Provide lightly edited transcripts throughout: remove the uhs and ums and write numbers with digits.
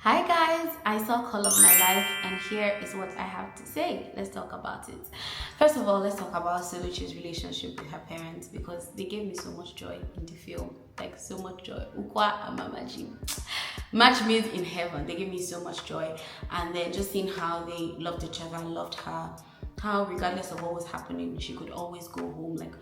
Hi guys, I saw Call of My Life and here is what I have to say. Let's talk about it. First of all, let's talk about Soluchi's relationship with her parents because they gave me so much joy in the film. Like so much joy. Ukwa and Mamaji. Match made in heaven. They gave me so much joy. And then just seeing how they loved each other, loved her, how regardless of what was happening, she could always go home. Like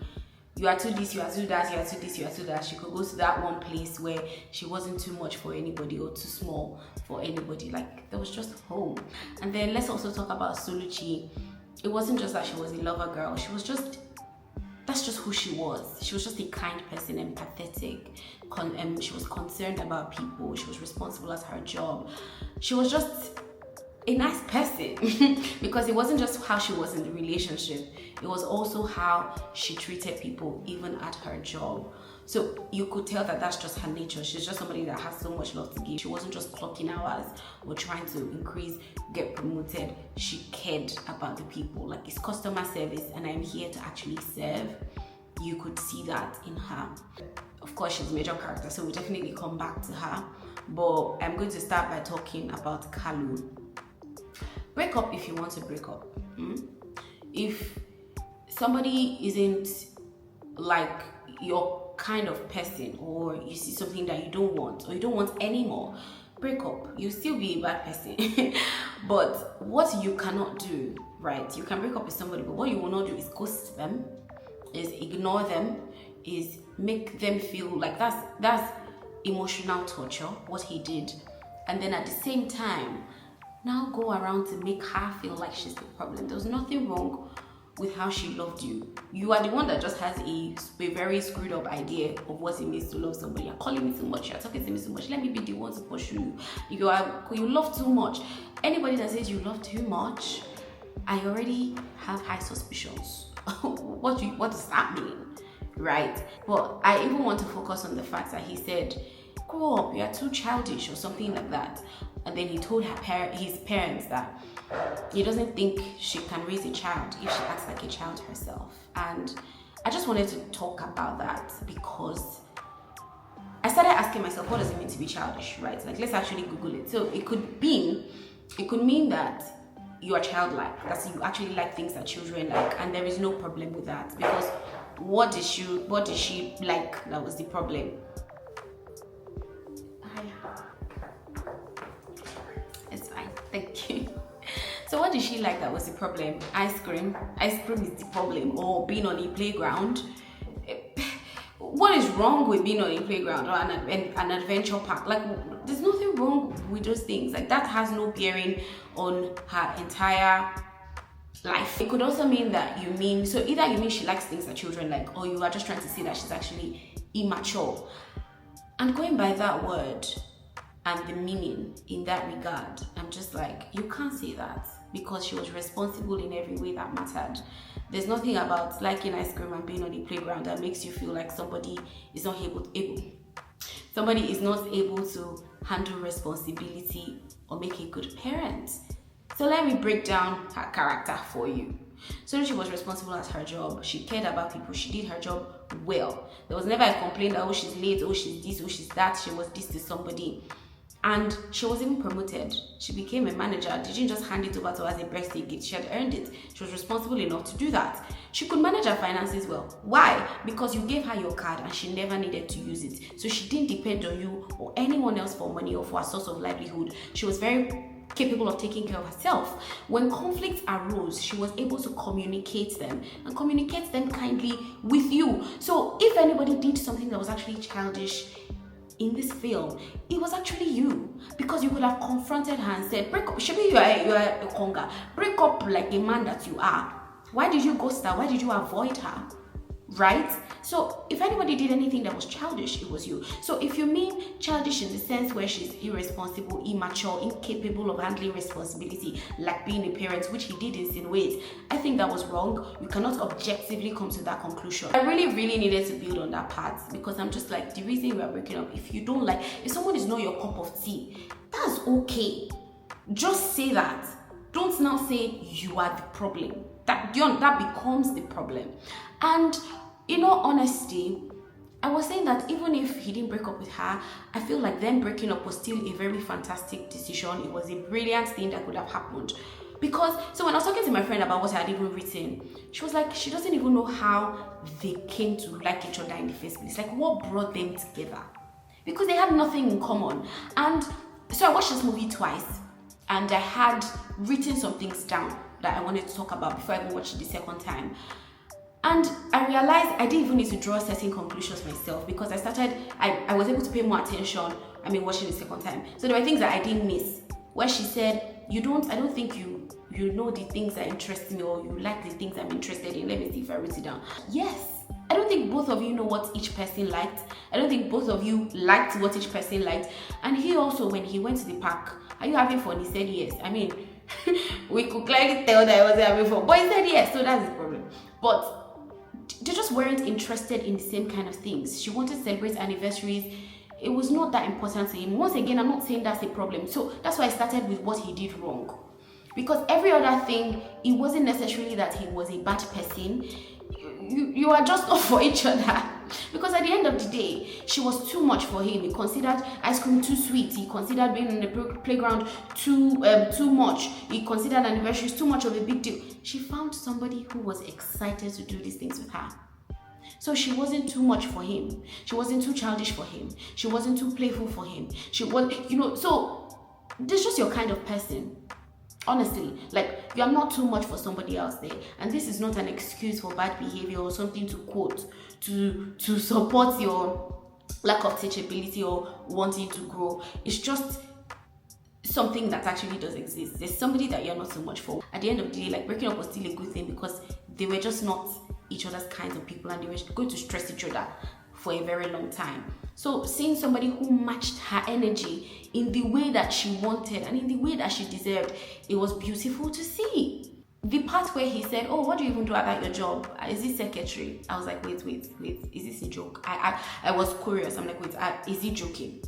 you are to this, you are to that, you are to this, you are to that. She could go to that one place where she wasn't too much for anybody or too small for anybody. Like there was just home. And then let's also talk about Soluchi. It wasn't just that she was a lover girl. She was just, that's just who she was. She was just a kind person, empathetic. She was concerned about people. She was responsible at her job. She was just a nice person because it wasn't just how she was in the relationship, it was also how she treated people even at her job. So you could tell that that's just her nature. She's just somebody that has so much love to give. She wasn't just clocking hours or trying to increase, get promoted. She cared about the people. Like it's customer service and I'm here to actually serve. You could see that in her. Of course, she's a major character, so we'll definitely come back to her. But I'm going to start by talking about Kalu. Break up if you want to break up. If somebody isn't like your kind of person, or you see something that you don't want or you don't want anymore, break up. You'll still be a bad person. But what you cannot do, right? You can break up with somebody, but what you will not do is ghost them, is ignore them, is make them feel like that's emotional torture, what he did. And then at the same time, now go around to make her feel like she's the problem. There was nothing wrong with how she loved you. You are the one that just has a very screwed up idea of what it means to love somebody. You're calling me too much, you're talking to me too much. Let me be the one to pursue you. You love too much. Anybody that says you love too much, I already have high suspicions. What does that mean? Right? But I even want to focus on the fact that he said, grow up, you're too childish or something like that. And then he told his parents that he doesn't think she can raise a child if she acts like a child herself. And I just wanted to talk about that because I started asking myself, what does it mean to be childish, right? Like, let's actually Google it. So it could mean that you are childlike, that you actually like things that children like, and there is no problem with that because what did she like that was the problem? It's fine, thank you. So what did she like that was the problem? Ice cream is the problem, or being on a playground. What is wrong with being on a playground or an adventure park? Like there's nothing wrong with those things. Like that has no bearing on her entire life. It could also mean that either you mean she likes things that children like, or you are just trying to say that she's actually immature. And going by that word and the meaning in that regard, I'm just like, you can't say that because she was responsible in every way that mattered. There's nothing about liking ice cream and being on the playground that makes you feel like somebody is not able to handle responsibility or make a good parent. So let me break down her character for you. So she was responsible at her job. She cared about people. She did her job well. There was never a complaint that, oh, she's late, oh, she's this, oh, she's that. She was this to somebody. And she was even promoted. She became a manager. She didn't just hand it over to her as a birthday gift. She had earned it. She was responsible enough to do that. She could manage her finances well. Why? Because you gave her your card and she never needed to use it. So she didn't depend on you or anyone else for money or for a source of livelihood. She was very capable of taking care of herself. When conflicts arose, she was able to communicate them kindly with you. So if anybody did something that was actually childish in this film, it was actually you, because you could have confronted her and said, break up. Maybe you are a conga. Break up like a man that you are. Why did you ghost her? Why did you avoid her? Right? So if anybody did anything that was childish, it was you. So if you mean childish in the sense where she's irresponsible, immature, incapable of handling responsibility, like being a parent, which he did insinuate, I think that was wrong. You cannot objectively come to that conclusion. I really needed to build on that part because I'm just like, the reason we are breaking up, if someone is not your cup of tea, that's okay. Just say that. Don't now say you are the problem. That becomes the problem. And in all honesty, I was saying that even if he didn't break up with her, I feel like them breaking up was still a very fantastic decision. It was a brilliant thing that could have happened. Because, so when I was talking to my friend about what I had even written, she was like, she doesn't even know how they came to like each other in the first place. Like, what brought them together? Because they had nothing in common. And so I watched this movie twice, and I had written some things down that I wanted to talk about before I even watched it the second time. And I realized I didn't even need to draw certain conclusions myself, because I was able to pay more attention, watching the second time. So there were things that I didn't miss. Where she said, I don't think you know the things that interest me, or you like the things I'm interested in. Let me see if I wrote it down. Yes. I don't think both of you know what each person liked. I don't think both of you liked what each person liked. And he also, when he went to the park, are you having fun? He said yes. We could clearly tell that I wasn't having fun, but he said yes, so that's the problem. But they just weren't interested in the same kind of things. She wanted to celebrate anniversaries. It was not that important to him. Once again, I'm not saying that's a problem. So that's why I started with what he did wrong. Because every other thing, it wasn't necessarily that he was a bad person. You are just not for each other. Because at the end of the day, she was too much for him. He considered ice cream too sweet. He considered being in the playground too much. He considered anniversaries too much of a big deal. She found somebody who was excited to do these things with her. So she wasn't too much for him. She wasn't too childish for him. She wasn't too playful for him. She was, so this is just your kind of person. Honestly, like, you are not too much for somebody else there. And this is not an excuse for bad behavior or something to quote to support your lack of teachability or wanting to grow. It's just something that actually does exist. There's somebody that you're not so much for. At the end of the day, like, breaking up was still a good thing, because they were just not each other's kinds of people, and they were going to stress each other for a very long time. So seeing somebody who matched her energy in the way that she wanted and in the way that she deserved, it was beautiful to see. The part where he said, oh, what do you even do at your job? Is it secretary? I was like, wait, is this a joke? I was curious. I'm like, wait, is he joking?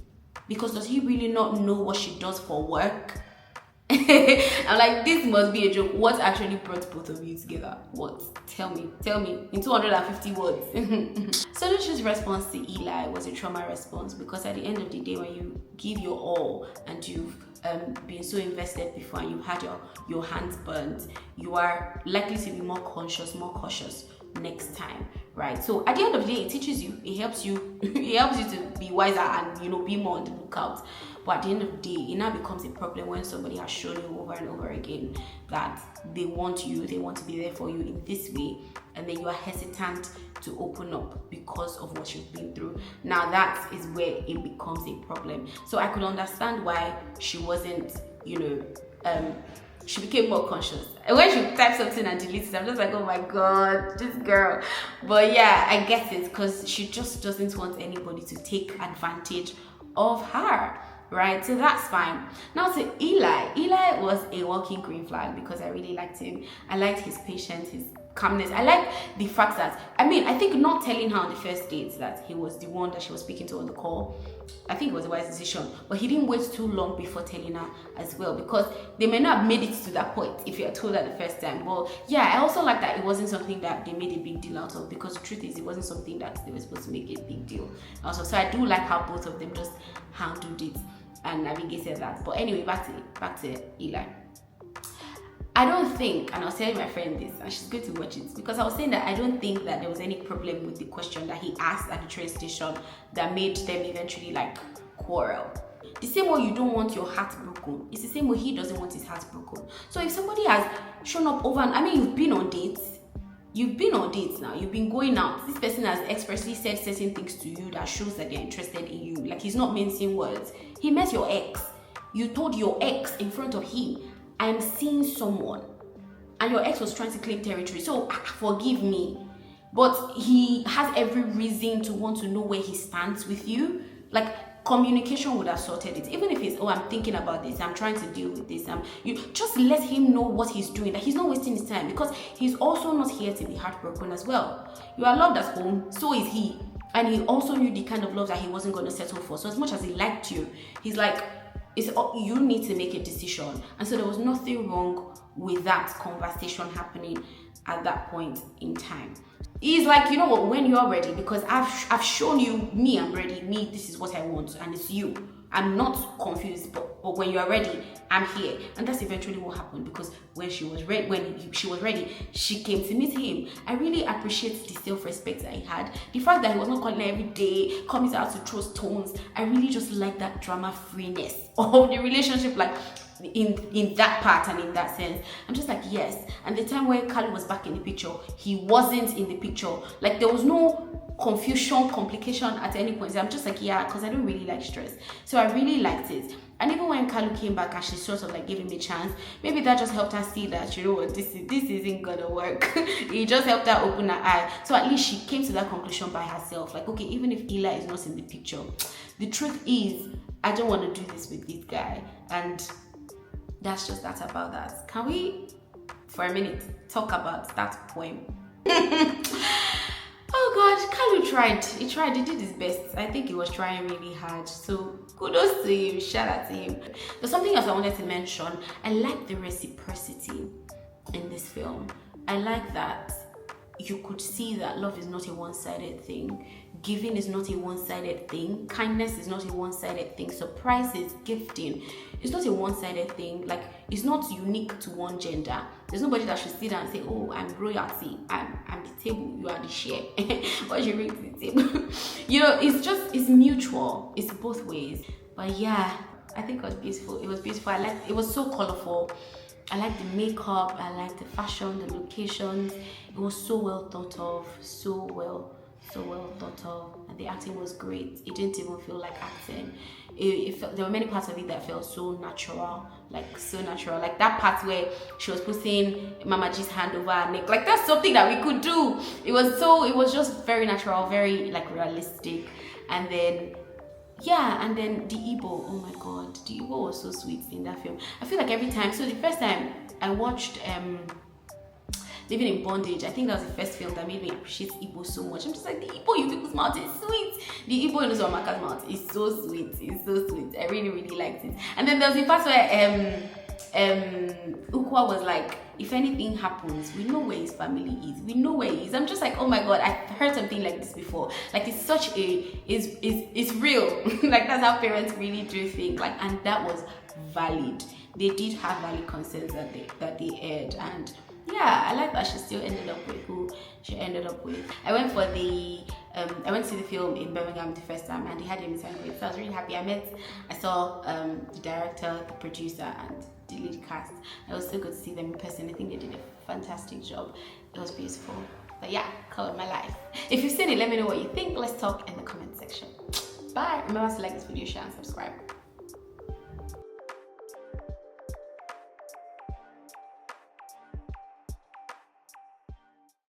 Because does he really not know what she does for work? I'm like, this must be a joke. What actually brought both of you together? What? Tell me in 250 words. So Lucia's response to Eli was a trauma response, because at the end of the day, when you give your all and you've been so invested before and you've had your hands burnt, you are likely to be more conscious, more cautious next time, right? So at the end of the day, it teaches you, it helps you to be wiser and be more on the lookout. But at the end of the day, it now becomes a problem when somebody has shown you over and over again that they want to be there for you in this way, and then you are hesitant to open up because of what you've been through. Now that is where it becomes a problem. So I could understand why she wasn't, she became more conscious. And when she types something and deletes it, I'm just like, oh my god, this girl. But yeah, I get it, because she just doesn't want anybody to take advantage of her. Right, so that's fine. Now to Eli. Eli was a walking green flag, because I really liked him. I liked his patience, his calmness. I like the fact that, I think not telling her on the first date that he was the one that she was speaking to on the call, I think it was a wise decision. But he didn't wait too long before telling her as well, because they may not have made it to that point if you are told that the first time. But yeah, I also like that it wasn't something that they made a big deal out of, because the truth is, it wasn't something that they were supposed to make a big deal also. So I do like how both of them just handled it and navigated that. But anyway, back to Eli. I don't think, and I was telling my friend this, and she's going to watch it, because I was saying that I don't think that there was any problem with the question that he asked at the train station that made them eventually quarrel. The same way you don't want your heart broken, it's the same way he doesn't want his heart broken. So if somebody has shown up over, you've been on dates now, you've been going out, this person has expressly said certain things to you that shows that they're interested in you. Like, he's not mincing words. He met your ex. You told your ex in front of him, I am seeing someone. And your ex was trying to claim territory. So forgive me, but he has every reason to want to know where he stands with you. Like, communication would have sorted it. Even if it's, oh, I'm thinking about this, I'm trying to deal with this. You just let him know what he's doing, that he's not wasting his time, because he's also not here to be heartbroken as well. You are loved at home, so is he. And he also knew the kind of love that he wasn't going to settle for. So as much as he liked you, he's like, you need to make a decision. And so there was nothing wrong with that conversation happening at that point in time. He's like, you know what, when you're ready, because I've shown you, me, I'm ready, me, this is what I want, and it's you. I'm not confused, but when you're ready, I'm here. And that's eventually what happened, because when she was ready, she came to meet him. I really appreciate the self-respect that he had. The fact that he was not calling her every day, coming out to throw stones. I really just like that drama freeness of the relationship, like in that part and in that sense. I'm just like, yes. And the time where Kalu was back in the picture, he wasn't in the picture. Like, there was no confusion, complication at any point. I'm just like, yeah, because I don't really like stress. So I really liked it. And even when Kalu came back and she sort of like gave him a chance, maybe that just helped her see that, you know what, this isn't gonna work. It just helped her open her eye. So at least she came to that conclusion by herself. Like, okay, even if Eli is not in the picture, the truth is, I don't want to do this with this guy. And that's just that about that. Can we, for a minute, talk about that poem? Oh God, Kalu tried. He did his best. I think he was trying really hard. So kudos to him, shout out to him. There's something else I wanted to mention. I like the reciprocity in this film. I like that you could see that love is not a one-sided thing. Giving is not a one-sided thing. Kindness is not a one-sided thing. Surprises, gifting, it's not a one-sided thing. Like, it's not unique to one gender. There's nobody that should sit down and say, oh, I'm royalty, I'm the table, you are the share. What should you bring to the table? You know, it's mutual. It's both ways. But yeah, I think it was beautiful. It was beautiful. It was so colorful. I like the makeup, I like the fashion, the locations. It was so well thought of, so well thought of, and the acting was great. It didn't even feel like acting. It felt, there were many parts of it that felt so natural, like that part where she was putting Mama G's hand over her neck. Like, that's something that we could do. It was just very natural, very like realistic. And then and then the Igbo, oh my god, the Igbo was so sweet in that film. I feel like every time, so the first time I watched Living in Bondage, I think that was the first film that made me appreciate Igbo so much. I'm just like, the Igbo you people's mouth is sweet. The Igbo in Uzomaka's mouth is so sweet. It's so sweet. I really, really liked it. And then there was the part where Ukwa was like, if anything happens, we know where his family is. We know where he is. I'm just like, oh my god, I've heard something like this before. Like, it's such it's real. Like, that's how parents really do think. Like, and that was valid. They did have valid concerns that they aired. And yeah, I like that she still ended up with who she ended up with. I went to see the film in Birmingham the first time, and they had a meet and greet. So I was really happy. I saw the director, the producer, and the lead cast. It was so good to see them in person. I think they did a fantastic job. It was beautiful. But yeah, colored my life. If you've seen it, let me know what you think. Let's talk in the comment section. Bye. Remember to like this video, share, and subscribe.